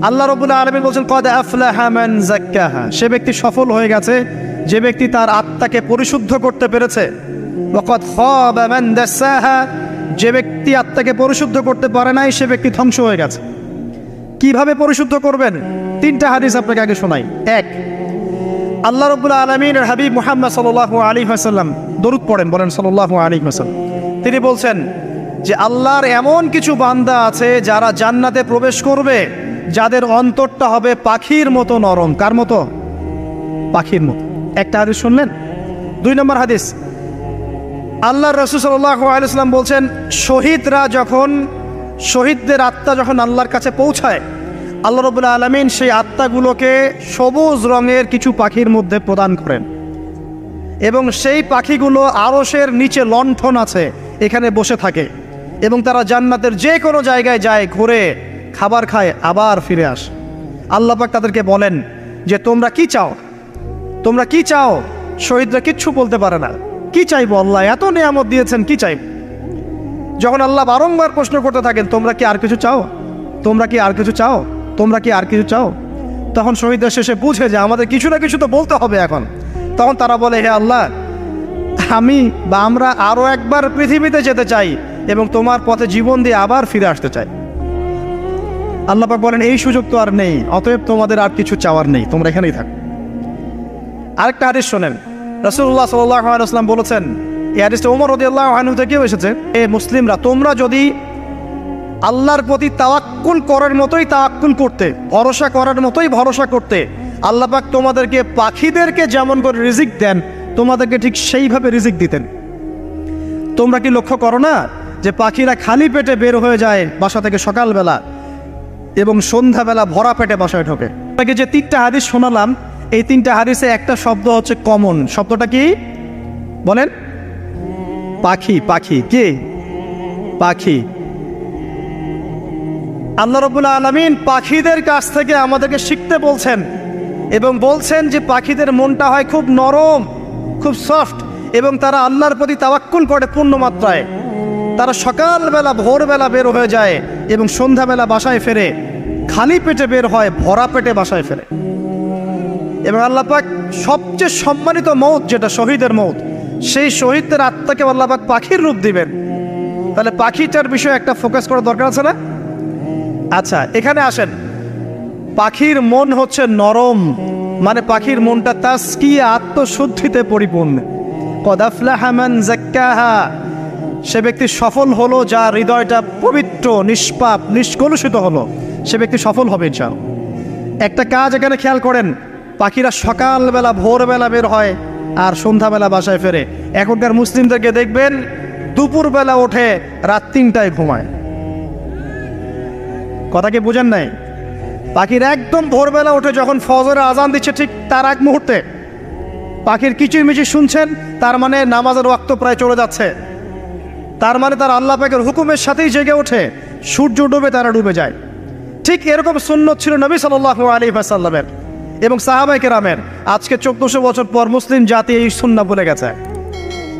আল্লাহ রাব্বুল আলামিন বলেন কদ আফলাহা মান যাক্কাহা, সে ব্যক্তি সফল হয়ে গেছে যে ব্যক্তি তার আত্মাকে পরিশুদ্ধ করতে পেরেছে। ওয়া কদ খাবা মান দাসাহা, যে ব্যক্তি আত্মাকে পরিশুদ্ধ করতে পারে নাই সে ব্যক্তি ধ্বংস হয়ে গেছে। কিভাবে পরিশুদ্ধ করবেন? তিনটা হাদিস আপনাকে আগে শোনাই। এক, আল্লাহ রাব্বুল আলামিনের হাবিব মুহাম্মদ সাল্লাল্লাহু আলাইহি ওয়াসাল্লাম দরুদ পড়েন, বলেন সাল্লাল্লাহু আলাইহি ওয়াসাল্লাম। তিনি বলছেন যে আল্লাহর এমন কিছু বান্দা আছে যারা জান্নাতে প্রবেশ করবে যাদের অন্তরটা হবে পাখির মতো নরম। কার মতো? পাখির মতো। একটা হাদিস শুনলেন। দুই নম্বর হাদিস, আল্লাহর রাসূল সাল্লাল্লাহু আলাইহি ওয়াসাল্লাম বলছেন শহীদদের আত্মা যখন আল্লাহর কাছে পৌঁছায়, আল্লাহ রাব্বুল আলামিন সেই আত্মাগুলোকে সবুজ রঙের কিছু পাখির মধ্যে প্রদান করেন এবং সেই পাখিগুলো আরশের নিচে লণ্ঠন আছে এখানে বসে থাকে এবং তারা জান্নাতের যে কোনো জায়গায় যায়, ঘুরে খাবার খায়, আবার ফিরে আসে। আল্লাহ পাক তাদেরকে বলেন যে তোমরা কি চাও, তোমরা কি চাও? শহীদরা কিচ্ছু বলতে পারে না। কি চাইবো? আল্লাহ এত নিয়ামত দিয়েছেন, কি চাইব? যখন আল্লাহ বারংবার প্রশ্ন করতে থাকেন তোমরা কি আর কিছু চাও, তোমরা কি আর কিছু চাও, তোমরা কি আর কিছু চাও, তখন শহীদরা শেষে বুঝে যে আমাদের কিছু না কিছু তো বলতে হবে এখন। তখন তারা বলে হে আল্লাহ, আমরা আরো একবার পৃথিবীতে যেতে চাই এবং তোমার পথে জীবন দিয়ে আবার ফিরে আসতে চাই। আল্লাহ পাক বলেন এই সুযোগ তো আর নেই, অতএব তোমাদের আর কিছু চাওয়ার নেই, তোমরা এখানেই থাকো। আরেকটা হাদিস শোনেন, রাসূলুল্লাহ সাল্লাল্লাহু আলাইহি ওয়াসাল্লাম বলেছেন, এই হাদিসটা ওমর রাদিয়াল্লাহু আনহু থেকেও এসেছে, এ মুসলিমরা তোমরা যদি আল্লাহর প্রতি তাওয়াক্কুল করার মতোই তাওয়াক্কুল করতে, ভরসা করার মতোই ভরসা করতে, আল্লাহ পাক তোমাদেরকে পাখিদেরকে যেমন করে রিজিক দেন তোমাদেরকে ঠিক সেইভাবে রিজিক দিতেন। তোমরা কি লক্ষ্য করো না যে পাখিরা খালি পেটে বের হয়ে যায় বাসা থেকে সকালবেলা এবং সন্ধ্যাবেলা ভরা পেটে বাসায় ঢোকে? আপনাকে যে তিনটা হাদিস শোনালাম এই তিনটা হাদিসে একটা শব্দ হচ্ছে কমন। শব্দটা কি বলেন? পাখি। পাখি কি? পাখি। আল্লাহ রাব্বুল আলামিন পাখিদের কাছ থেকে আমাদেরকে শিখতে বলছেন এবং বলছেন যে পাখিদের মনটা হয় খুব নরম, খুব সফট এবং তারা আল্লাহর প্রতি তাওয়াক্কুল করে পূর্ণ মাত্রায়। তারা সকালবেলা ভোরবেলা বের হয়ে যায় এবং সন্ধ্যাবেলা বাসায় ফেরে, খালি পেটে বের হয়, ভরা পেটে বাসায় ফেরে। এবং আল্লাহ পাক সবচেয়ে সম্মানিত মৌত যেটা শহীদের মৌত, সেই শহীদদের আত্মাকে আল্লাহ পাক পাখির রূপ দিবেন। তাহলে পাখিটার বিষয়ে একটা ফোকাস করার দরকার আছে না? আচ্ছা, এখানে আসেন। পাখির মন হচ্ছে নরম, মানে পাখির মনটা তাসকিয়া, আত্মশুদ্ধিতে পরিপূর্ণ। কদ আফলাহা মান যাক্কাহা, সে ব্যক্তি সফল হলো যার হৃদয়টা পবিত্র, নিষ্পাপ, নিষ্কলুষিত হলো, সে ব্যক্তি সফল হবে ইনশাআল্লাহ। একটা কাজ এখানে খেয়াল করেন, পাখিরা সকালবেলা ভোরবেলা বের হয় আর সন্ধ্যাবেলা বাসায় ফেরে। এখনকার মুসলিমদেরকে দেখবেন দুপুরবেলা ওঠে, রাত 3টায় ঘুমায়। কথা কি বুঝেন নাই? পাখির একদম ভোরবেলা ওঠে, যখন ফজরের আজান দিচ্ছে ঠিক তার এক মুহূর্তে পাখির কিচিরমিচির শুনছেন, তার মানে নামাজের ওয়াক্ত প্রায় চলে যাচ্ছে, তার মানে তার আল্লাহ পাকের হুকুমের সাথেই জেগে ওঠে। সূর্য ডুবে তারা ডুবে যায়। ঠিক এরকম সুন্নত ছিল নবী সাল্লাল্লাহু আলাইহি ওয়াসাল্লামের এবং সাহাবায়ে কেরামের। আজকে 1400 বছর পর মুসলিম জাতি এই সুন্নাহ ভুলে গেছে।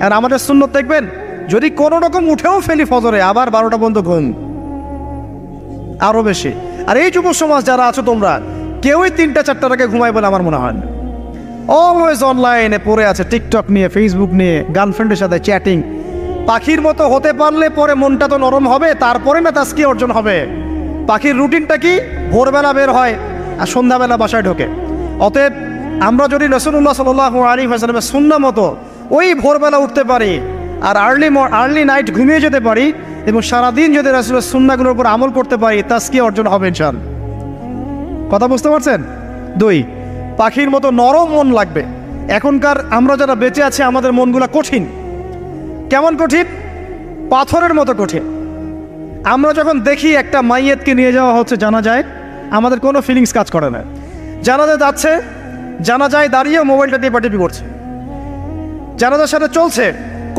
আর আমাদের সুন্নত দেখবেন, যদি কোনো রকম উঠেও ফেলি ফজরে, আবার 12টা পর্যন্ত ঘুম, আরো বেশি। আর এই যুব সমাজ যারা আছো তোমরা কেউই 3টা-4টার আগে ঘুমায় বলে আমার মনে হয় না। অলওয়েজ অনলাইনে পড়ে আছে, টিকটক নিয়ে, ফেসবুক নিয়ে, গার্লফ্রেন্ডের সাথে চ্যাটিং। পাখির মতো হতে পারলে পরে মনটা তো নরম হবে, তারপরে না তাসকিয়া অর্জন হবে। পাখির রুটিনটা কি? ভোরবেলা বের হয় আর সন্ধ্যাবেলা বাসায় ঢোকে। অতএব আমরা যদি রাসূলুল্লাহ সাল্লাল্লাহু আলাইহি ওয়াসাল্লামের সুন্নাহ মতো ওই ভোরবেলা উঠতে পারি আর আর্লি নাইট ঘুমিয়ে যেতে পারি এবং সারাদিন যদি রাসূলের সুন্নাহগুলোর উপর আমল করতে পারি, তাসকিয়া অর্জন হবে ইনশাআল্লাহ। কথা বুঝতে পারছেন? 2, পাখির মতো নরম মন লাগবে। এখনকার আমরা যারা বেঁচে আছি আমাদের মনগুলা কঠিন। কেমন কঠিন? পাথরের মতো কঠিন। আমরা যখন দেখি একটা মাইয়েতকে নিয়ে যাওয়া হচ্ছে জানাজায়, আমাদের কোনো ফিলিংস কাজ করে না। জানাজায় যাচ্ছে, জানাজায় দাঁড়িয়ে মোবাইলটা টিপাটিপি করছে, জানাজার সাথে চলছে,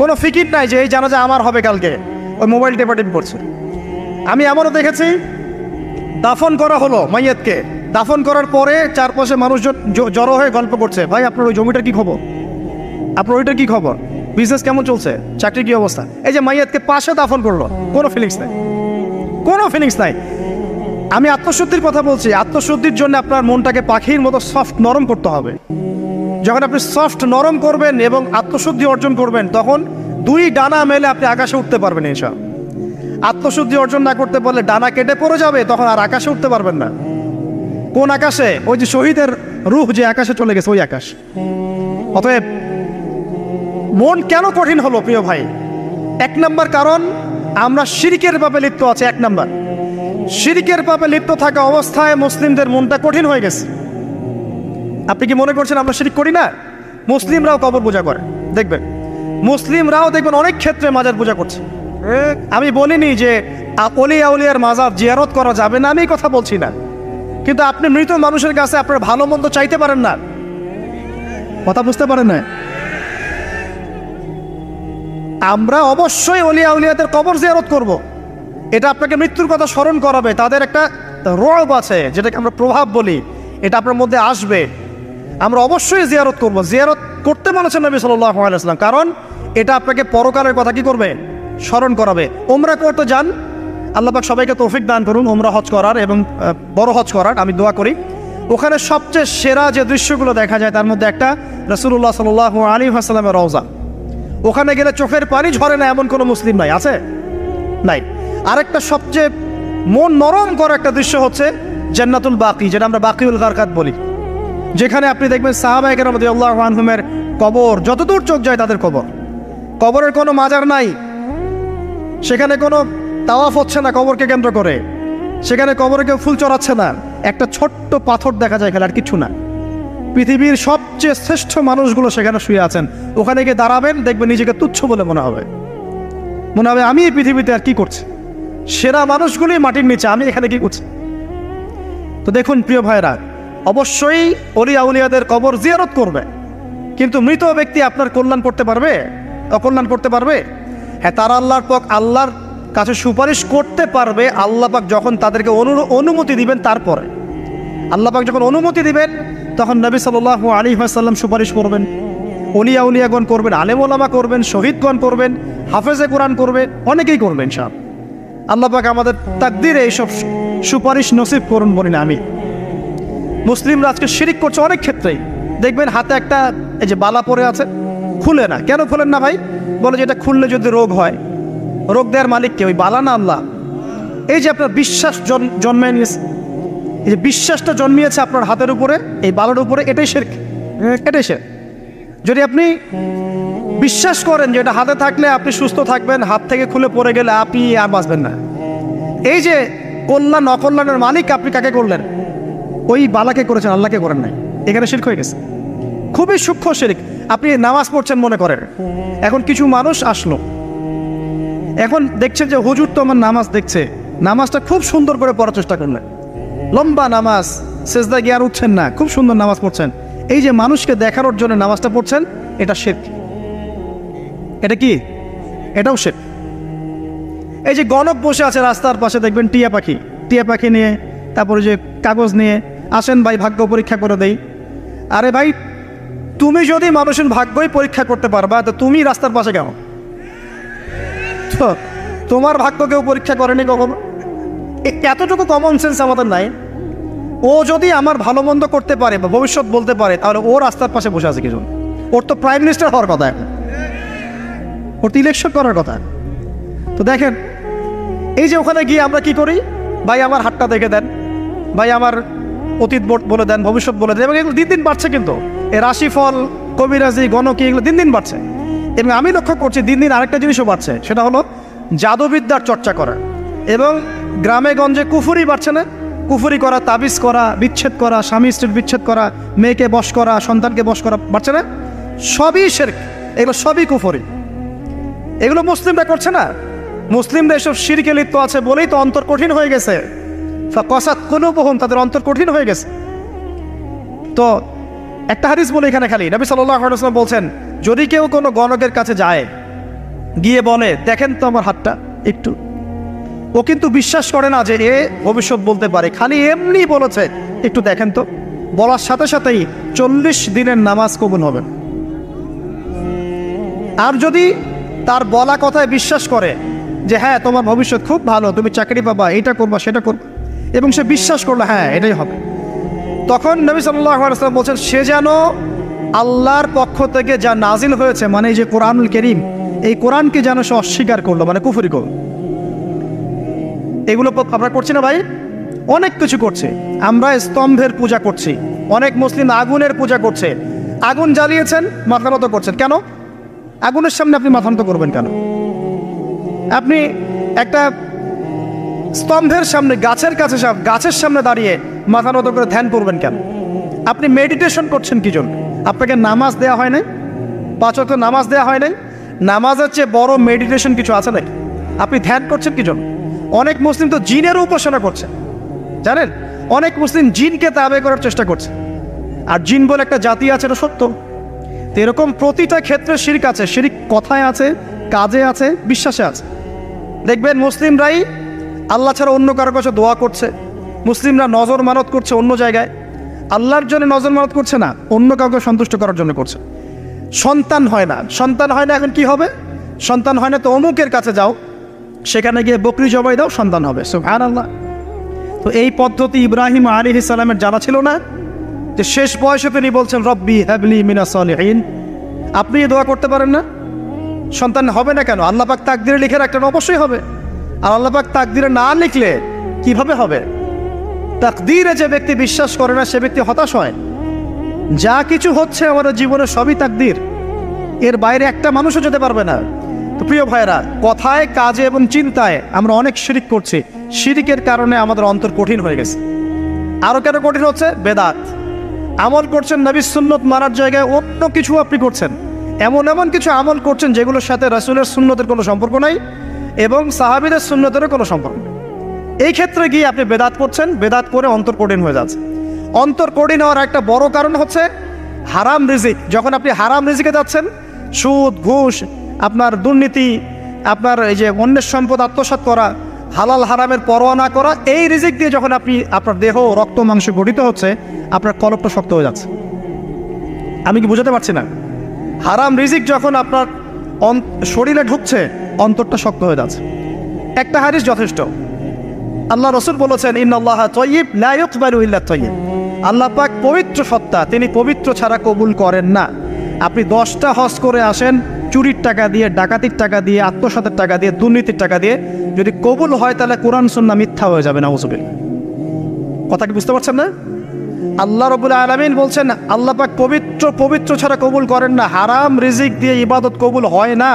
কোনো ফিকির নাই যে এই জানাজা আমার হবে কালকে, ওই মোবাইল টিপাটিপি করছে। আমি এমনও দেখেছি, দাফন করা হলো মাইয়েতকে, দাফন করার পরে চারপাশে মানুষজন জড়ো হয়ে গল্প করছে, ভাই আপনার ওই জমিটার কি খবর, আপনার ওইটার কি খবর, বিজনেস কেমন চলছে, চাকরির কি অবস্থা। এই যে মাইয়াতকে পাশে দাফন করলো, কোনো ফিলিংস নাই, কোনো ফিলিংস নাই। আমি আত্মশুদ্ধির কথা বলছি। আত্মশুদ্ধির জন্য আপনার মনটাকে পাখির মতো সফট নরম করতে হবে। যখন আপনি সফট নরম করবেন এবং আত্মশুদ্ধি অর্জন করবেন, তখন দুই ডানা মেলে আপনি আকাশে উঠতে পারবেন ইনশাআল্লাহ। আত্মশুদ্ধি অর্জন না করতে পারলে ডানা কেটে পড়ে যাবে, তখন আর আকাশে উঠতে পারবেন না। কোন আকাশে? ওই যে শহীদের রূহ যে আকাশে চলে গেছে, ওই আকাশ। অতএব মন কেন কঠিন হলো প্রিয় ভাই? এক নম্বর কারণ, আমরা শিরকের পাপে লিপ্ত আছে। এক নম্বর, শিরকের পাপে লিপ্ত থাকা অবস্থায় মুসলিমদের মনটা কঠিন হয়ে গেছে। আপনি কি মনে করছেন আমরা শিরক করি না? মুসলিমরাও কবর পূজা করে, দেখবেন মুসলিমরাও দেখবেন অনেক ক্ষেত্রে মাজার পূজা করছে। আমি বলিনি যে অলিয়া উলিয়ার মাজার জিয়ারত করা যাবে না, আমি কথা বলছি না, কিন্তু আপনি মৃত মানুষের কাছে আপনার ভালো মন্দ চাইতে পারেন না। কথা বুঝতে পারেন না? আমরা অবশ্যই অলিয়া উলিয়াদের কবর জিয়ারত করব। এটা আপনাকে মৃত্যুর কথা স্মরণ করাবে। তাদের একটা রব আছে, যেটাকে আমরা প্রভাব বলি, এটা আপনার মধ্যে আসবে। আমরা অবশ্যই জিয়ারত করব। জিয়ারত করতে বলেছেন নবী সাল্লাল্লাহু আলাইহি ওয়াসাল্লাম, কারণ এটা আপনাকে পরকালের কথা কি করবে? স্মরণ করাবে। ওমরা করতে যান, আল্লাহ পাক সবাইকে তৌফিক দান করুন ওমরা হজ করার এবং বড় হজ করার। আমি দোয়া করি। ওখানে সবচেয়ে সেরা যে দৃশ্যগুলো দেখা যায় তার মধ্যে একটা রাসূলুল্লাহ সাল্লাল্লাহু আলাইহি ওয়াসাল্লামের রওজা। ওখানে গেলে চোখের পানি ঝরে না এমন কোনো মুসলিম নাই, আছে? নাই। আরেকটা সবচেয়ে মন নরম করা একটা দৃশ্য হচ্ছে জান্নাতুল বাকি, যেটা আমরা বাকিউল গারকাত বলি, যেখানে আপনি দেখবেন সাহাবায়ে কেরাম রাদিয়াল্লাহু আনহুমের কবর, যতদূর চোখ যায় তাদের কবর। কবরের কোনো মাজার নাই, সেখানে কোনো তাওয়াফ হচ্ছে না কবরকে কেন্দ্র করে, সেখানে কবরে কেউ ফুল চড়াচ্ছে না, একটা ছোট্ট পাথর দেখা যায় এখানে, আর কিছু না। পৃথিবীর সবচেয়ে শ্রেষ্ঠ মানুষগুলো সেখানে শুয়ে আছেন। ওখানে গিয়ে দাঁড়াবেন, দেখবেন নিজেকে তুচ্ছ বলে মনে হবে। আমি এই পৃথিবীতে আর কি করছি? সেরা মানুষগুলি মাটির নিচে, আমি এখানে কি করছি? তো দেখুন প্রিয় ভাইরা, অবশ্যই অলিয়া উলিয়াদের কবর জিয়ারত করবে, কিন্তু মৃত ব্যক্তি আপনার কল্যাণ করতে পারবে? অকল্যাণ করতে পারবে? হ্যাঁ, তারা আল্লাহর কাছে সুপারিশ করতে পারবে আল্লাহ পাক যখন তাদেরকে অনুমতি দিবেন। তারপরে আল্লাহ পাক যখন অনুমতি দিবেন, তখন নবী সাল্লাল্লাহু আলাইহি ওয়াসাল্লাম সুপারিশ করবেন, অলিয়া উলিয়াগণ করবেন, আলেম ওলামা করবেন, শহীদগণ করবেন, হাফেজে কোরআন করবে, অনেকেই করবেন ইনশাআল্লাহ। আল্লাহ পাক আমাদের তাকদীরে এইসব সুপারিশ নসিব করুন বলি না আমি। মুসলিমরা আজকে শিরিক করছে অনেক ক্ষেত্রেই। দেখবেন হাতে একটা এই যে বালা পরে আছে, খুলে না। কেন খুলেন না ভাই? বলে যে এটা খুললে যদি রোগ হয়। রোগ দেওয়ার মালিক কে? ওই বালা না আল্লাহ? এই যে আপনার বিশ্বাস জন্মে নিয়েছে, এই যে বিশ্বাসটা জন্মিয়েছে আপনার হাতের উপরে, এই বালার উপরে, এটাই শিরক, এটাই শিরক। যদি আপনি বিশ্বাস করেন যে এটা হাতে থাকলে আপনি সুস্থ থাকবেন, হাত থেকে খুলে পড়ে গেলে আপনি আর বাঁচবেন না, এই যে কল্যাণ অকল্যাণের মালিক আপনি কাকে করলেন? ওই বালাকে করেছেন, আল্লাহকে করেন নাই। এখানে শিরক হয়ে গেছে, খুবই সূক্ষ্ম শিরক। আপনি নামাজ পড়ছেন মনে করেন, এখন কিছু মানুষ আসলো, এখন দেখছেন যে হুজুর তো আমার নামাজ দেখছে, নামাজটা খুব সুন্দর করে পড়ার চেষ্টা করলেন, লম্বা নামাজ, সেজদা গিয়ে আর উঠছেন না, খুব সুন্দর নামাজ পড়ছেন। এই যে মানুষকে দেখানোর জন্য নামাজটা পড়ছেন, এটা শিরক। এটা কি? এটাও শিরক। এই যে গণক বসে আছে রাস্তার পাশে, দেখবেন টিয়া পাখি নিয়ে, তারপরে যে কাগজ নিয়ে, আসেন ভাই ভাগ্য পরীক্ষা করে দেই। আরে ভাই, তুমি যদি মানুষের ভাগ্যই পরীক্ষা করতে পারবা, তো তুমি রাস্তার পাশে কেন? তো তোমার ভাগ্য কেউ পরীক্ষা করেনি কখনো? এতটুকু কমন সেন্স আমাদের নাই। ও যদি আমার ভালো মন্দ করতে পারে বা ভবিষ্যৎ বলতে পারে, তাহলে ও রাস্তার পাশে বসে আছে কিছু? ওর তো প্রাইম মিনিস্টার হওয়ার কথা, এখন ওর তো ইলেকশন করার কথা। তো দেখেন, এই যে ওখানে গিয়ে আমরা কি করি? ভাই আমার হাতটা দেখে দেন, ভাই আমার অতীত বলে দেন, ভবিষ্যৎ বলে দেন, এবং এগুলো দিন দিন বাড়ছে। কিন্তু এই রাশিফল, কবিরাজি, গণকি, এগুলো দিন দিন বাড়ছে। এবং আমি লক্ষ্য করছি দিন দিন আরেকটা জিনিসও বাড়ছে, সেটা হলো জাদুবিদ্যার চর্চা করা। এবং গ্রামে গঞ্জে কুফুরি বাড়ছে না? কুফুরি করা, তাবিজ করা, বিচ্ছেদ করা, স্বামী স্ত্রীর বিচ্ছেদ করা, মেয়েকে বশ করা, সন্তানকে বশ করা বাড়ছে না? সবই শিরক, এগুলো সবই কুফুরি। এগুলো মুসলিমরা করছে না? মুসলিমরা এসব শিরকে লিপ্ত আছে বলেই তো অন্তর কঠিন হয়ে গেছে। ফাকাসাত কুলুবুহুম, তাদের অন্তর কঠিন হয়ে গেছে। তো একটা হাদিস বলে এখানে, খালি নবী সাল্লাল্লাহু আলাইহি ওয়াসাল্লাম বলছেন, যদি কেউ কোনো গণকের কাছে যায়, গিয়ে বলে দেখেন তো আমার হাতটা একটু, ও কিন্তু বিশ্বাস করে না যে এ ভবিষ্যৎ বলতে পারে, খালি এমনি বলেছে একটু দেখেন তো, বলার সাথে সাথেই 40 দিনের নামাজ কবুল হবে। আর যদি তার বলা কথায় বিশ্বাস করে যে হ্যাঁ তোমার ভবিষ্যৎ খুব ভালো, তুমি চাকরি পাবা, এইটা করবা সেটা করবা, এবং সে বিশ্বাস করলো হ্যাঁ এটাই হবে। তখন নবী সাল্লাল্লাহু আলাইহি ওয়াসাল্লাম বলছেন সে যেন আল্লাহর পক্ষ থেকে যা নাজিল হয়েছে মানে এই যে কোরআনুল কারীম, এই কোরআনকে যেন সে অস্বীকার করলো, মানে কুফরি করলো। এগুলো আমরা করছি না ভাই? অনেক কিছু করছে। আমরা স্তম্ভের পূজা করছি, অনেক মুসলিম আগুনের পূজা করছে। আগুন জ্বালিয়েছেন, মাথা নত করছেন কেন? আগুনের সামনে আপনি মাথা নত করবেন কেন? আপনি একটা স্তম্ভের সামনে, গাছের কাছে, গাছের সামনে দাঁড়িয়ে মাথা নত করে ধ্যান করবেন কেন? আপনি মেডিটেশন করছেন কি জন্য? আপনাকে নামাজ দেওয়া হয় নাই? 5 ওয়াক্ত নামাজ দেওয়া হয় নাই? নামাজের চেয়ে বড় মেডিটেশন কিছু আছে নাকি? আপনি ধ্যান করছেন কি জন্য? অনেক মুসলিম তো জিনেরও উপাসনা করছে, জানেন? অনেক মুসলিম জিনকে তাবে করার চেষ্টা করছে। আর জিন বলে একটা জাতি আছে, এটা সত্য। তো এরকম প্রতিটা ক্ষেত্রে শিরক আছে। শিরক কথায় আছে, কাজে আছে, বিশ্বাসে আছে। দেখবেন মুসলিমরাই আল্লাহ ছাড়া অন্য কারো কাছে দোয়া করছে, মুসলিমরা নজর মানত করছে অন্য জায়গায়, আল্লাহর জন্য নজর মানত করছে না, অন্য কাউকে সন্তুষ্ট করার জন্য করছে। সন্তান হয় না, সন্তান হয় না, এখন কি হবে? সন্তান হয় না তো অমুকের কাছে যাও, সেখানে গিয়ে বকরি জবাই দাও, সন্তান হবে। সুবহানাল্লাহ। তো এই পদ্ধতি ইব্রাহিম আলাইহিস সালামের জানা ছিল না যে শেষ বয়সে তিনি বলছেন রব্বি হাবলি মিনাস সালিহিন? আপনি দোয়া করতে পারেন না? সন্তান হবে না কেন? আল্লাহ পাক তাকদিরে লিখে রাখলেন, অবশ্যই হবে। আর আল্লাহ পাক তাকদিরে না লিখলে কিভাবে হবে? তাকদিরে যে ব্যক্তি বিশ্বাস করে না সে ব্যক্তি হতাশ হয়। যা কিছু হচ্ছে আমাদের জীবনে সবই তাকদির, এর বাইরে একটা মানুষও যেতে পারবে না। তো প্রিয় ভাইরা, কথায়, কাজে এবং চিন্তায় আমরা অনেক শিরিক করছি। শিরিকের কারণে আমাদের অন্তর কঠিন হয়ে গেছে। আরও কেন কঠিন হচ্ছে? বেদাত। আমল করছেন নবীর সুন্নত মানার জায়গায় অন্য কিছু আপনি করছেন, এমন এমন কিছু আমল করছেন যেগুলোর সাথে রাসূলের সুন্নতের কোনো সম্পর্ক নাই এবং সাহাবীদের সুন্নতেরও কোনো সম্পর্ক নেই। এই ক্ষেত্রে গিয়ে আপনি বেদাত করছেন, বেদাত করে অন্তর কঠিন হয়ে যাচ্ছে। অন্তর কঠিন হওয়ার একটা বড় কারণ হচ্ছে হারাম রিজিক। যখন আপনি হারাম রিজিকে যাচ্ছেন, সুদ, ঘুষ, আপনার দুর্নীতি, আপনার এই যে অন্যের সম্পদ আত্মসাৎ করা, হালাল হারামের পরোয়া না করা, এই রিজিক দিয়ে যখন আপনি আপনার দেহ, রক্ত, মাংস গঠিত হচ্ছে, আপনার কলবটা শক্ত হয়ে যাচ্ছে। আমি কি বুঝাতে পারছি না? হারাম রিজিক যখন আপনার শরীরে ঢুকছে, অন্তরটা শক্ত হয়ে যাচ্ছে। একটা হাদিস যথেষ্ট। আল্লাহ রাসূল বলেছেন ইন্নাল্লাহা তাইয়্যিব লা ইকবালু ইল্লা তাইয়্যিব। আল্লাহ পাক পবিত্র সত্তা, তিনি পবিত্র ছাড়া কবুল করেন না। আপনি 10টা হজ করে আসেন, চুরির টাকা দিয়ে, ডাকাতির টাকা দিয়ে, আত্মসাতের টাকা দিয়ে, দুর্নীতির টাকা দিয়ে, যদি কবুল হয় তাহলে কোরআন সুন্নাহ মিথ্যা হয়ে যাবে। নাউযুবিল্লাহ। কথা কি বুঝতে পারছেন না? আল্লাহ রাব্বুল আলামিন বলছেন আল্লাহ পাক পবিত্র ছাড়া কবুল করেন না। হারাম রিজিক দিয়ে ইবাদত কবুল হয় না।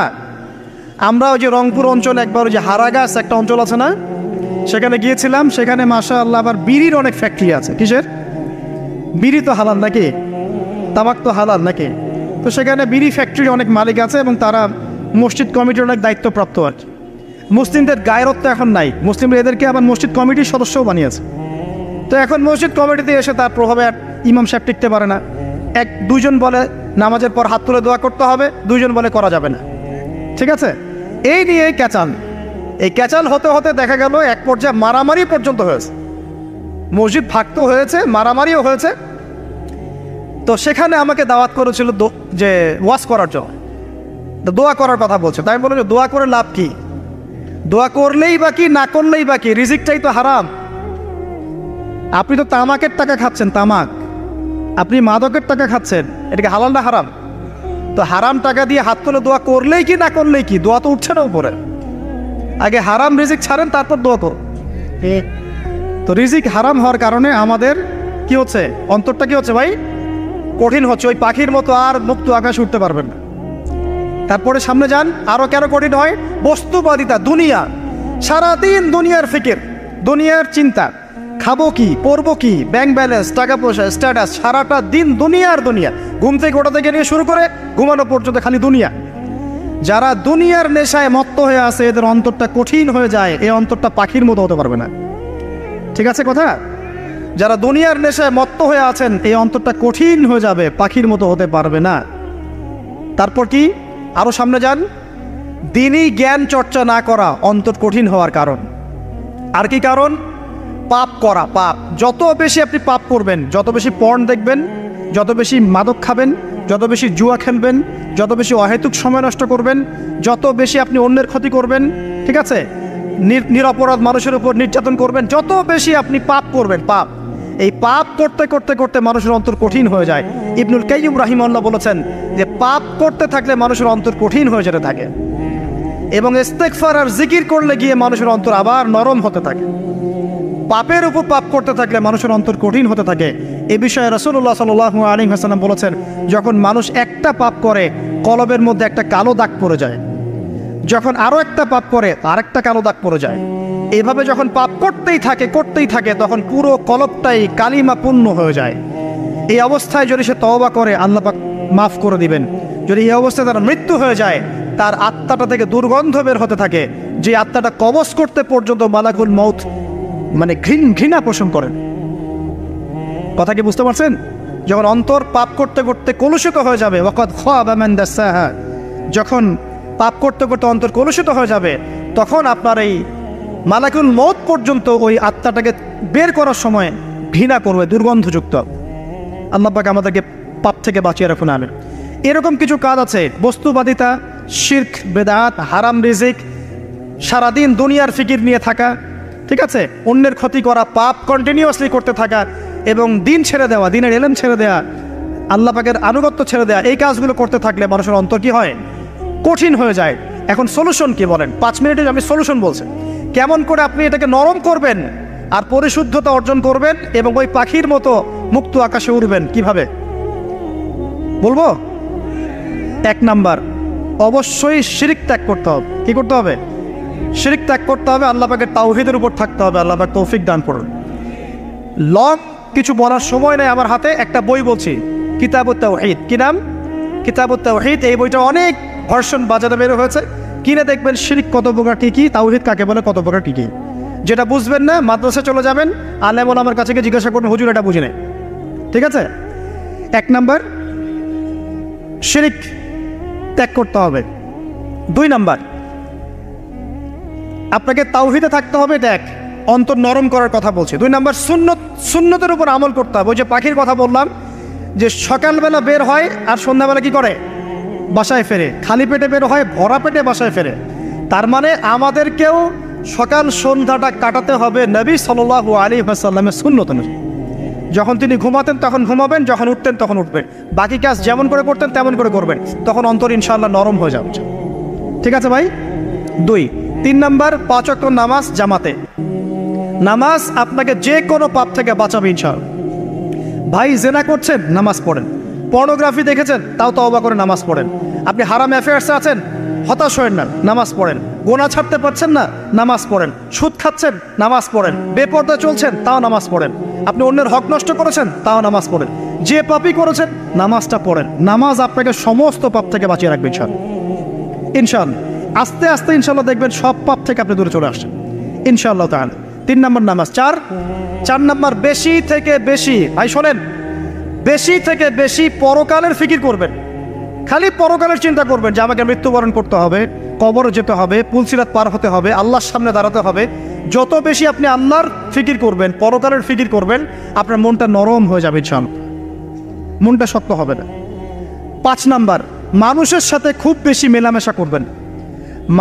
আমরা ওই যে রংপুর অঞ্চলে একবার ওই যে হারাগাছ একটা অঞ্চল আছে না, সেখানে গিয়েছিলাম। সেখানে মাশাআল্লাহ আবার বিড়ির অনেক ফ্যাক্টরি আছে। কিসের? বিড়ি তো হালাল নাকি? তামাক তো হালাল নাকি? তো সেখানে বিড়ি ফ্যাক্টরির অনেক মালিক আছে এবং তারা মসজিদ কমিটির অনেক দায়িত্বপ্রাপ্ত আর কি। মুসলিমদের গায়রত তো এখন নাই, মুসলিমরা এদেরকে আবার মসজিদ কমিটির সদস্যও বানিয়েছে। তো এখন মসজিদ কমিটিতে এসে তার প্রভাবে আর ইমাম সাহেব টিকতে পারে না। দুইজন বলে নামাজের পর হাত তুলে দোয়া করতে হবে, দুইজন বলে করা যাবে না। ঠিক আছে? এই নিয়ে এই ক্যাচাল হতে হতে দেখা গেল এক পর্যায়ে মারামারি পর্যন্ত হয়েছে। মসজিদ ভাগতো হয়েছে, মারামারিও হয়েছে। তো সেখানে আমাকে দাওয়াত করেছিল যে ওয়াজ করার জন্য, দোয়া করার কথা বলছে। তাই আমি বললাম যে দোয়া করে লাভ কি? দোয়া করলেই বা কি, না করলেই বা কি? রিজিকটাই তো হারাম। আপনি তো তামাকের টাকা খাচ্ছেন, তামাক। আপনি মাদকের টাকা খাচ্ছেন, এটাকে হালাল না হারাম? তো হারাম টাকা দিয়ে হাত তুলে দোয়া করলেই কি, না করলেই কি? দোয়া তো উঠছে না উপরে। আগে হারাম রিজিক ছাড়েন, তারপর দোয়া করুন। তো রিজিক হারাম হওয়ার কারণে আমাদের কি হচ্ছে? অন্তরটা কি হচ্ছে ভাই? কঠিন হচ্ছে। ওই পাখির মতো আর মুক্ত আকাশে উঠতে পারবেন না। তারপরে সামনে যান, আরো কেন কঠিন হয়? বস্তুবাদিতা, দুনিয়া। সারাদিন দুনিয়ার ফিকির, দুনিয়ার চিন্তা। খাবো কি, পরবো কি, ব্যাংক ব্যালেন্স, টাকা পয়সা, স্ট্যাটাস, সারাটা দিন দুনিয়ার দুনিয়া। ঘুম থেকে ওঠা থেকে নিয়ে শুরু করে ঘুমানো পর্যন্ত খালি দুনিয়া। যারা দুনিয়ার নেশায় মত্ত হয়ে আছে, এদের অন্তরটা কঠিন হয়ে যায়। এই অন্তরটা পাখির মতো হতে পারবে না। ঠিক আছে কথা? যারা দুনিয়ার নেশায় মত্ত হয়ে আছেন, এই অন্তরটা কঠিন হয়ে যাবে, পাখির মতো হতে পারবে না। তারপর কি? আরো সামনে যান। দিনই জ্ঞান চর্চা না করা অন্তর কঠিন হওয়ার কারণ। আর কি কারণ? পাপ করা। পাপ যত বেশি আপনি পাপ করবেন, যত বেশি পর্ন দেখবেন, যত বেশি মাদক খাবেন, যত বেশি জুয়া খেলবেন, যত বেশি অহেতুক সময় নষ্ট করবেন, যত বেশি আপনি অন্যের ক্ষতি করবেন, ঠিক আছে, নিরপরাধ মানুষের উপর নির্যাতন করবেন, যত বেশি আপনি পাপ করবেন, পাপ এই পাপ করতে করতে করতে মানুষের অন্তর কঠিন হয়ে যায়। ইবনুল কাইয়্যিম রাহিমাহুল্লাহ বলেছেন যে পাপ করতে থাকলে মানুষের অন্তর কঠিন হয়ে যেতে থাকে, এবং ইস্তেগফার আর জিকির করলে গিয়ে মানুষের অন্তর আবার নরম হতে থাকে। পাপের উপর পাপ করতে থাকলে মানুষের অন্তর কঠিন হতে থাকে। এ বিষয়ে রাসূলুল্লাহ সাল্লাল্লাহু আলাইহি ওয়াসাল্লাম বলেছেন, যখন মানুষ একটা পাপ করে কলবের মধ্যে একটা কালো দাগ পড়ে যায়, যখন আরও একটা পাপ করে আরেকটা কালো দাগ পড়ে যায়। এইভাবে যখন পাপ করতেই থাকে তখন পুরো কলবটাই কালিমা পূর্ণ হয়ে যায়। এই অবস্থায় যদি সে তওবা করে আল্লাহ পাক মাফ করে দিবেন। যদি এই অবস্থায় তার মৃত্যু হয়ে যায়, তার আত্মাটা থেকে দুর্গন্ধ বের হতে থাকে, যে আত্মাটা কবজ করতে পর্যন্ত মালাকুল মউত মানে ঘৃণা পোষণ করেন। কথা কি বুঝতে পারছেন? যখন অন্তর পাপ করতে করতে কলুষিত হয়ে যাবে, ওয়াকাদ খাবা মান দাসাহা, যখন পাপ করতে করতে অন্তর কলুষিত হয়ে যাবে, তখন আপনার এই মালাকুল মউত পর্যন্ত ওই আত্মাটাকে বের করার সময় ঘৃণা করবে, দুর্গন্ধযুক্ত। আল্লাহ পাক আমাদেরকে পাপ থেকে বাঁচিয়ে রাখুন, আমিন। এরকম কিছু কাজ আছে, বস্তুবাদিতা, শিরক, বেদাত, হারাম রিজিক, সারাদিন দুনিয়ার ফিকির নিয়ে থাকা, ঠিক আছে, অন্যের ক্ষতি করা, পাপ কন্টিনিউয়াসলি করতে থাকা, এবং দিন ছেড়ে দেওয়া, দিনের ইলম ছেড়ে দেওয়া, আল্লাহ পাকের আনুগত্য ছেড়ে দেওয়া, এই কাজগুলো করতে থাকলে মানুষের অন্তর কি হয়? কঠিন হয়ে যায়। এখন সলিউশন কি বলেন? 5 মিনিটে আমি সলিউশন বলছি, কেমন করে আপনি এটাকে নরম করবেন আর পরিশুদ্ধতা অর্জন করবেন এবং ওই পাখির মতো মুক্ত আকাশে উড়বেন। কিভাবে বলবো? 1 নাম্বার, অবশ্যই শিরক ত্যাগ করতে হবে। কি করতে হবে? শিরক ত্যাগ করতে হবে, আল্লাহ পাকের তাওহীদের উপর থাকতে হবে। আল্লাহ পাক তৌফিক দান করুন। লং কিছু বলার সময় নেই আমার হাতে, একটা বই বলছি, কিতাবুত তাওহীদ। কি নাম? কিতাবুত তাওহীদ। এই বইটা অনেক ভার্সন বাজারে বের হয়েছে, কিনে দেখবেন শিরক কত প্রকার, কি কি, তাওহীদ কাকে বলে, কত প্রকার, কি কি। যেটা বুঝবেন না মাদ্রাসায় চলে যাবেন, আলেম ওলামার কাছে গিয়ে জিজ্ঞাসা করবেন, হুজুর এটা বুঝি নাই। ঠিক আছে? 1 নাম্বার, শিরক ত্যাগ করতে হবে। 2 নাম্বার, আপনাকে তাওহীদে থাকতে হবে, এটা 1, অন্তর নরম করার কথা বলছি। 2 নাম্বার, সুন্নতের উপর আমল করতে হবে। ওই যে পাখির কথা বললাম, যে সকালবেলা বের হয় আর সন্ধ্যাবেলা কি করে? বাসায় ফেরে। খালি পেটে বের হয়, ভরা পেটে বাসায় ফেরে। তার মানে আমাদেরকেও সকাল সন্ধ্যাটা কাটাতে হবে নবী সাল্লাল্লাহু আলাইহি ওয়াসাল্লামের সুন্নত অনুযায়ী। যখন তিনি ঘুমাতেন তখন ঘুমাবেন, যখন উঠতেন তখন উঠবেন, বাকি কাজ যেমন করে করতেন তেমন করে করবেন, তখন অন্তর ইনশাআল্লাহ নরম হয়ে যাবে। ঠিক আছে ভাই? 2। 3 নাম্বার, 5 ওয়াক্ত নামাজ জামাতে। নামাজ আপনাকে যে কোনো পাপ থেকে বাঁচাবে ইনশাআল্লাহ। ভাই জেনা করছেন, নামাজ পড়েন। পর্নোগ্রাফি দেখেছেন, তাও তওবা করে নামাজ পড়েন। আপনি হারাম অ্যাফেয়ার্সে আছেন, হতাশ হয়েন না, নামাজ পড়েন। গোনা ছাড়তে পারছেন না, নামাজ পড়েন। সুদ খাচ্ছেন, নামাজ পড়েন। বেপর্দা চলছেন, তাও নামাজ পড়েন। আপনি অন্যের হক নষ্ট করেছেন, তাও নামাজ পড়েন। যে পাপই করেছেন, নামাজটা পড়েন। নামাজ আপনাকে সমস্ত পাপ থেকে বাঁচিয়ে রাখবে ইনশাআল্লাহ। ইনশাআল্লাহ আস্তে আস্তে ইনশাআল্লাহ দেখবেন সব পাপ থেকে আপনি দূরে চলে আসছেন ইনশাআল্লাহ তাআলা। 3 নম্বর নামাজ। 4 নম্বর, বেশি থেকে বেশি, ভাই শোনেন, বেশি থেকে বেশি পরকালের ফিকির করবেন। খালি পরকালের চিন্তা করবেন যে আমাকে মৃত্যুবরণ করতে হবে, কবরে যেতে হবে, পুলসিরাত পার হতে হবে, আল্লাহর সামনে দাঁড়াতে হবে। যত বেশি আপনি আল্লাহর ফিকির করবেন, পরকালের ফিকির করবেন, আপনার মনটা নরম হয়ে যাবে ইনশাআল্লাহ, মনটা শক্ত হবে না। 5 নাম্বার, মানুষের সাথে খুব বেশি মেলামেশা করবেন।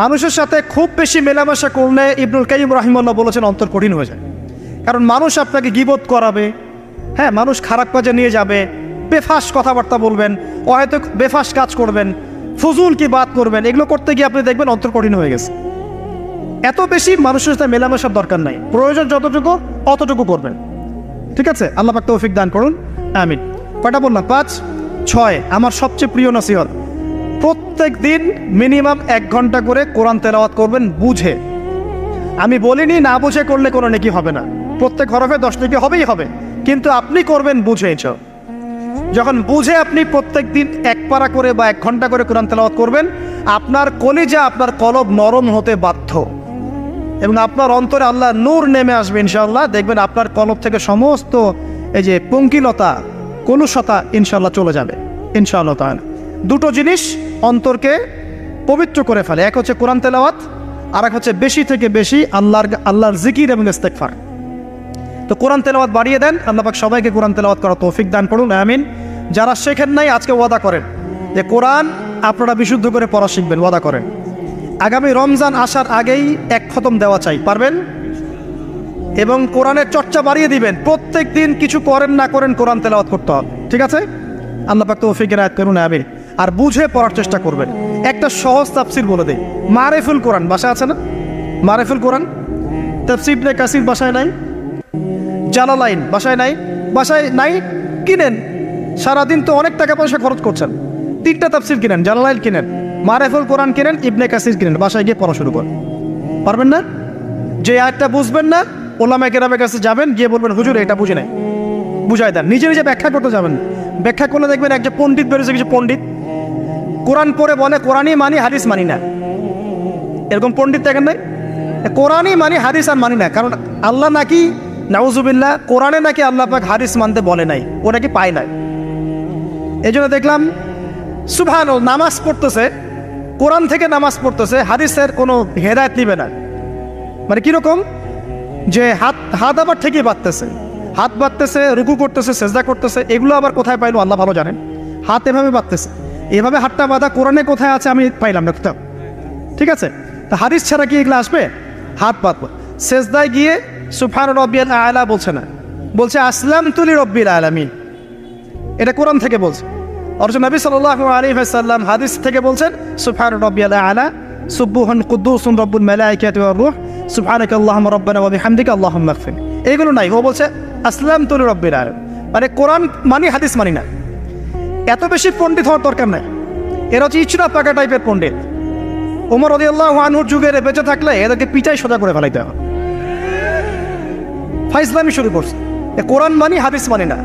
মানুষের সাথে খুব বেশি মেলামেশা করলে ইবনুল কাইয়্যিম রাহিমাহুল্লাহ বলেছেন অন্তর কঠিন হয়ে যায়। কারণ মানুষ আপনাকে গীবত করাবে, হ্যাঁ, মানুষ খারাপ কাজে নিয়ে যাবে, বেফাস কথাবার্তা বলবেন, হয়তো বেফাস কাজ করবেন, ফুজুল কি বাত করবেন। এগুলো করতে গিয়ে আপনি দেখবেন অন্তর কঠিন হয়ে গেছে। এত বেশি মানুষের সাথে মেলামেশার দরকার নাই, প্রয়োজন যতটুকু অতটুকু করবেন। ঠিক আছে? আল্লাহ পাক তৌফিক দান করুন, আমিন। কয়টা বললাম? 5, 6। আমার সবচেয়ে প্রিয় নসিহত, প্রত্যেক দিন মিনিমাম 1 ঘন্টা করে কোরআন তেলাওয়াত করবেন বুঝে। আমি বলিনি না বুঝে করলে কোনো নেকি হবে না, প্রত্যেক হরফে 10 নেকি হবেই হবে, কিন্তু আপনি করবেন বুঝে। যখন বুঝে আপনি প্রত্যেক দিন 1 পারা করে বা 1 ঘন্টা করে কোরআন তেলাওয়াত করবেন, আপনার কলিজা, আপনার কলব নরম হতে বাধ্য, এবং আপনার অন্তরে আল্লাহ নূর নেমে আসবে ইনশাআল্লাহ। দেখবেন আপনার কলব থেকে সমস্ত এই যে পঙ্কিলতা, কলুষতা ইনশাআল্লাহ চলে যাবে ইনশাআল্লাহ তাআলা। 2টো জিনিস অন্তরকে পবিত্র করে ফেলে, এক হচ্ছে কোরআন তেলাওয়াত, আর এক হচ্ছে বেশি থেকে বেশি আল্লাহর জিকির এবং ইস্তেগফার। তো কোরআন তেলাওয়াত বাড়িয়ে দেন, আল্লাহ পাক সবাইকে কোরআন তেলাওয়াত করার তৌফিক দান করুন, আমিন। যারা শেখেন নাই আজকে ওয়াদা করেন যে কোরআন আপনারা বিশুদ্ধ করে পড়া শিখবেন, ওয়াদা করেন। আগামী রমজান আসার আগেই এক খতম দেওয়া চাই, পারবেন? এবং কোরআনের চর্চা বাড়িয়ে দিবেন, প্রত্যেক দিন কিছু করেন না করেন কোরআন তেলাওয়াত করতে হবে, ঠিক আছে? আল্লাহ পাক তৌফিকের আয়াত করুন, আমিন। আর বুঝে পড়ার চেষ্টা করবেন। একটা সহজ তাফসির বলে দেই, মারিফুল কোরআন বাসায় আছে না? মারিফুল কোরআন তাফসির ইবনে কাসির বাসায় নাই? জালালাইন বাসায় নাই? বাসায় নাই, কিনেন। সারাদিন তো অনেক টাকা পয়সা খরচ করছেন, 3টা তাফসির কিনেন, জালালাইন কিনেন, মারিফুল কোরআন কিনেন, ইবনে কাসির কিনেন, বাসায় গিয়ে পড়া শুরু করেন। পারবেন না? যে আয়াতটা বুঝবেন না, ওলামায়ে কেরামের কাছে যাবেন, গিয়ে বলবেন হুজুর এটা বুঝি নাই, বুঝাই দেন। নিজে নিজে ব্যাখ্যা করতে যাবেন, ব্যাখ্যা করলে দেখবেন একজন পণ্ডিত বেরোছে, কিছু পণ্ডিত কোরআন পড়ে বলে কোরআনই মানি, হাদিস মানি না। এরকম পণ্ডিত দেখেন নাই? কোরআনই মানি, হাদিস আর মানি না। কারণ আল্লাহ নাকি, নাউজুবিল্লাহ, কোরআনে নাকি আল্লাহ পাক হাদিস মানতে বলে নাই, ও নাকি পায় নাই। এই জন্য দেখলাম সুবহানাল্লাহ, নামাজ পড়তেছে, কোরআন থেকে নামাজ পড়তেছে, হাদিসের কোনো হেদায়েত নিবে না। মানে কিরকম, যে হাত আবার ঠিকই বাঁধতেছে, হাত বাঁধতেছে, রুকু করতেছে, সেজদা করতেছে, এগুলো আবার কোথায় পাইলো আল্লাহ ভালো জানেন। হাত এভাবে বাঁধতেছে, এভাবে হাতটা বাঁধা কোরআনে কোথায় আছে আমি পাইলাম না কোথাও, ঠিক আছে? তা হাদিস ছাড়া কি এগুলো আসবে? হাত বাঁধবো, সেজদায় গিয়ে সুবহান রব্বিয়াল আলা বলছে না, বলছে আসলামতু লিরাব্বিল আলামিন। এটা কোরআন থেকে বলছে। অথচ নবী সাল্লাল্লাহু আলাইহি ওয়াসাল্লাম হাদিস থেকে বলছেন সুবহান রব্বিয়াল আলা সুবহান কুদ্দুসুন রব্বুল মালাইকাতি ওয়ার রূহ সুবহানাকা আল্লাহুম্মা রাব্বানা ওয়া বিহামদিকা আল্লাহুম্মা ইগফির। এগুলো নাই, ও বলছে আসলামতু লিরাব্বিল আলামিন। মানে কোরআন মানি, হাদিস মানি না। এত বেশি পণ্ডিত হওয়ার দরকার নাই, এরা হচ্ছে ইচড়া পাকা টাইপের পণ্ডিত। ওমর রাদিয়াল্লাহু আনহুর যুগের বেঁচে থাকলে এদেরকে পিটাই সোজা করে ফেলাইতে হবে। ফাইজলামি শুরু করছে, কোরআন মানি, হাদিস মানি না।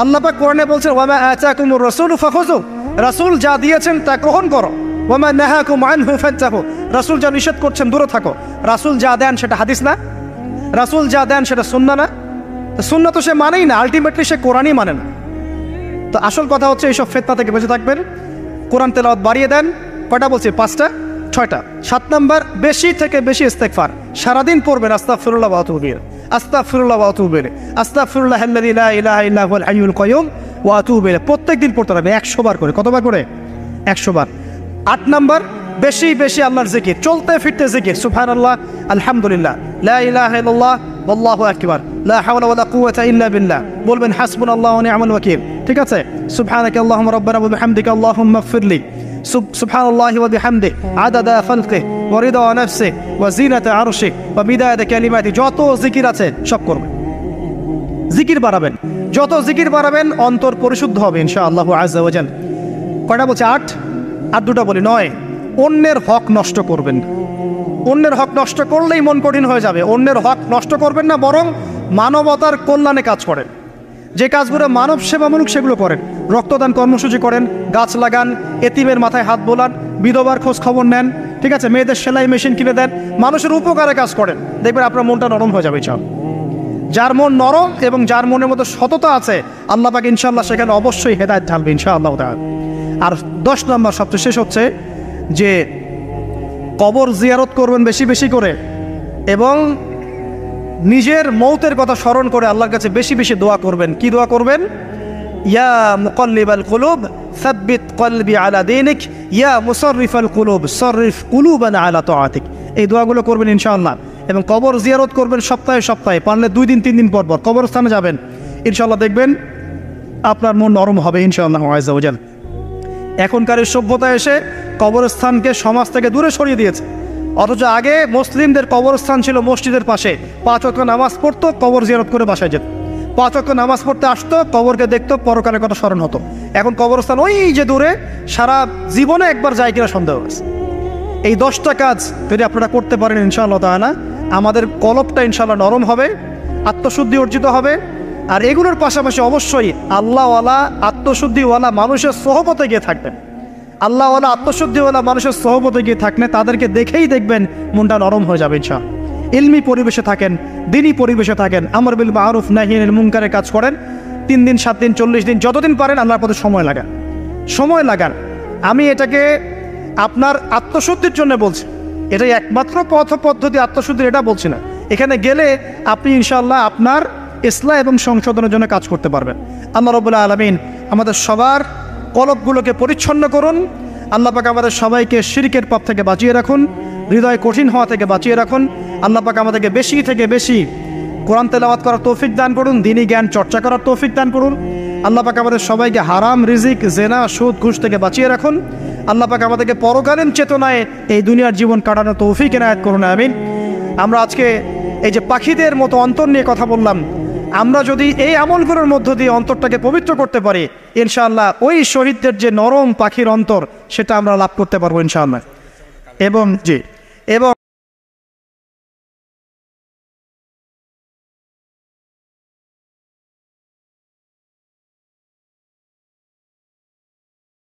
আল্লাহ পাক কোরআনে বলছেন ওয়া মা আতাকুমুর রাসূলু ফাখুযু, রাসূল যা দিয়েছেন তা গ্রহণ করো। ওয়া মা নাহাকুম আনহু ফান্তাহু, রাসূল যা নিষেধ করছেন দূরে থাকো। রাসূল যা দেন সেটা হাদিস না? রাসূল যা দেন সেটা সুন্নাহ না? সুন্নাহ তো সে মানেই না, আলটিমেটলি সে কোরআনই মানে না। তো আসল কথা হচ্ছে এইসব ফিতনা থেকে বেঁচে থাকবেন, কোরআন তেলাওয়াত বাড়িয়ে দেন। কয়টা বলছি? 5টা 6টা। 7 নাম্বার, বেশি থেকে বেশি ইস্তেগফার সারাদিন পড়বেন। আস্তাগফিরুল্লাহ ওয়া আতুবু ইলাইহি, আস্তাগফিরুল্লাহ ওয়া আতুবু ইলাইহি, আস্তাগফিরুল্লাহাল্লাযী লা ইলাহা ইল্লা হুয়াল হাইয়ুল কাইয়ুম ওয়া আতুবু ইলাইহি। প্রত্যেকদিন পড়তে হবে 100 বার করে। কতবার করে? 100 বার। 8 নাম্বার, বেশি বেশি আল্লাহর জিকির, চলতে ফিরতে জিকির, সুবহানাল্লাহ, আলহামদুলিল্লাহ, লা ইলাহা ইল্লাল্লাহ, আল্লাহু আকবার, লা হাওলা ওয়ালা কুওয়াতা ইল্লা বিল্লাহ। বলবেন হাসবুনাল্লাহু ওয়া নি'মাল ওয়াকিল, ঠিক আছে? সুবহানাকা আল্লাহুম্মা রাব্বানা ওয়া বিহামদিকা আল্লাহুম্মা ইগফিরলি, সুবহানাল্লাহি ওয়া বিহামদিহি আদাদা খালকিহি ওয়া রিদা নাফসিহি ওয়া জিনাতা আরশিহি ওয়া মিদাদা কালিমাতিহি। যত জিকির আছে সব করবেন, জিকির বাড়াবেন। যত জিকির বাড়াবেন অন্তর পরিশুদ্ধ হবে ইনশাআল্লাহু আযজা ওয়া জাল। কয়টা বলছে? 8। আর 2টা বলি, 9। অন্যের হক নষ্ট করবেন না। অন্যের হক নষ্ট করলেই মন কঠিন হয়ে যাবে। অন্যের হক নষ্ট করবেন না, বরং মানবতার কল্যাণে কাজ করেন। যে কাজগুলো মানব সেবামূলক সেগুলো করেন। রক্তদান কর্মসূচি করেন, গাছ লাগান, এতিমের মাথায় হাত বোলান, বিধবার খোঁজ খবর নেন, ঠিক আছে? মেয়েদের সেলাই মেশিন কিনে দেন, মানুষের উপকারে কাজ করেন। দেখবেন আপনার মনটা নরম হয়ে যাবে। চাও যার মন নরম এবং যার মনের মধ্যে সততা আছে, আল্লাহ পাক ইনশাআল্লাহ সেখানে অবশ্যই হেদায়েত ঢালবে ইনশাআল্লাহ তাআলা। আর 10 নম্বর সবচেয়ে শেষ হচ্ছে যে কবর জিয়ারত করবেন বেশি বেশি করে, এবং নিজের মৌতের কথা স্মরণ করে আল্লাহর কাছে বেশি বেশি দোয়া করবেন। কি দোয়া করবেন? ইয়া মুকাল্লিবাল কুলুব সাব্বিত কলবি আলা দীনিক, ইয়া মুসাররিফাল কুলুব সাররিফ কুলুবানা আলা তাআতিক। এই দোয়াগুলো করবেন ইনশাআল্লাহ। এবং কবর জিয়ারত করবেন সপ্তাহে সপ্তাহে, পারলে 2 দিন 3 দিন পর পর কবরস্থানে যাবেন। ইনশাআল্লাহ দেখবেন আপনার মন নরম হবে ইনশাআল্লাহ আযজা ওয়া জাল। এখনকার এই সভ্যতা এসে কবরস্থানকে সমাজ থেকে দূরে সরিয়ে দিয়েছে। অথচ আগে মুসলিমদের কবরস্থান ছিল মসজিদের পাশে, 5 ওয়াক্ত নামাজ পড়তো, কবর জিয়ারত করে বাসায় যেত। 5 ওয়াক্ত নামাজ পড়তে আসতো, কবরকে দেখতো, পরকালের কথা স্মরণ হতো। এখন কবরস্থান ওই যে দূরে, সারা জীবনে একবার যায় কিনা সন্দেহ আছে। এই 10টা কাজ যদি আপনারা করতে পারেন ইনশাআল্লাহ তাআলা, আমাদের কলবটা ইনশাআল্লাহ নরম হবে, আত্মশুদ্ধি অর্জিত হবে। আর এগুলোর পাশাপাশি অবশ্যই আল্লাহওয়ালা, আত্মশুদ্ধিওয়ালা মানুষের সোহবতে গিয়ে থাকবেন। আল্লাহওয়ালা, আত্মশুদ্ধিওয়ালা মানুষের সোহবতে গিয়ে থাকলে তাদেরকে দেখেই দেখবেন মনটা নরম হয়ে যাবে ইনশাআল্লাহ। ইলমি পরিবেশে থাকেন, দিনী পরিবেশে থাকেন, আমর বিল মারুফ নাহি আনিল মুনকারের কাজ করেন। 3 দিন 7 দিন 40 দিন যতদিন পারেন আল্লাহর পথে সময় লাগান। আমি এটাকে আপনার আত্মশুদ্ধির জন্য বলছি, এটাই একমাত্র পথ পদ্ধতি আত্মশুদ্ধির, এটা বলছি না। এখানে গেলে আপনি ইনশাআল্লাহ আপনার ইসলাহ এবং সংশোধনের জন্য কাজ করতে পারবেন। আল্লাহ রাব্বুল আলামিন আমাদের সবার কলবগুলোকে পরিচ্ছন্ন করুন। আল্লাহ পাক আমাদের সবাইকে শিরকের পাপ থেকে বাঁচিয়ে রাখুন। হৃদয় কঠিন হওয়া থেকে বাঁচিয়ে রাখুন। আল্লাহ পাক আমাদেরকে বেশি থেকে বেশি কোরআন তেলাওয়াত করার তৌফিক দান করুন, দ্বীনি জ্ঞান চর্চা করার তৌফিক দান করুন। আল্লাহ পাক আমাদের সবাইকে হারাম রিজিক, জেনা, সুদ, ঘুষ থেকে বাঁচিয়ে রাখুন। আল্লাহ পাক আমাদেরকে পরকালীন চেতনায় এই দুনিয়ার জীবন কাটানোর তৌফিক এনায়েত করুন, আমিন। আমরা আজকে এই যে পাখিদের মতো অন্তর নিয়ে কথা বললাম, আমরা যদি এই আমলগুলোর মধ্য দিয়ে অন্তরটাকে পবিত্র করতে পারি, ইনশাআল্লাহ ওই শহীদদের যে নরম পাখির অন্তর, সেটা আমরা লাভ করতে পারবো ইনশাআল্লাহ। এবং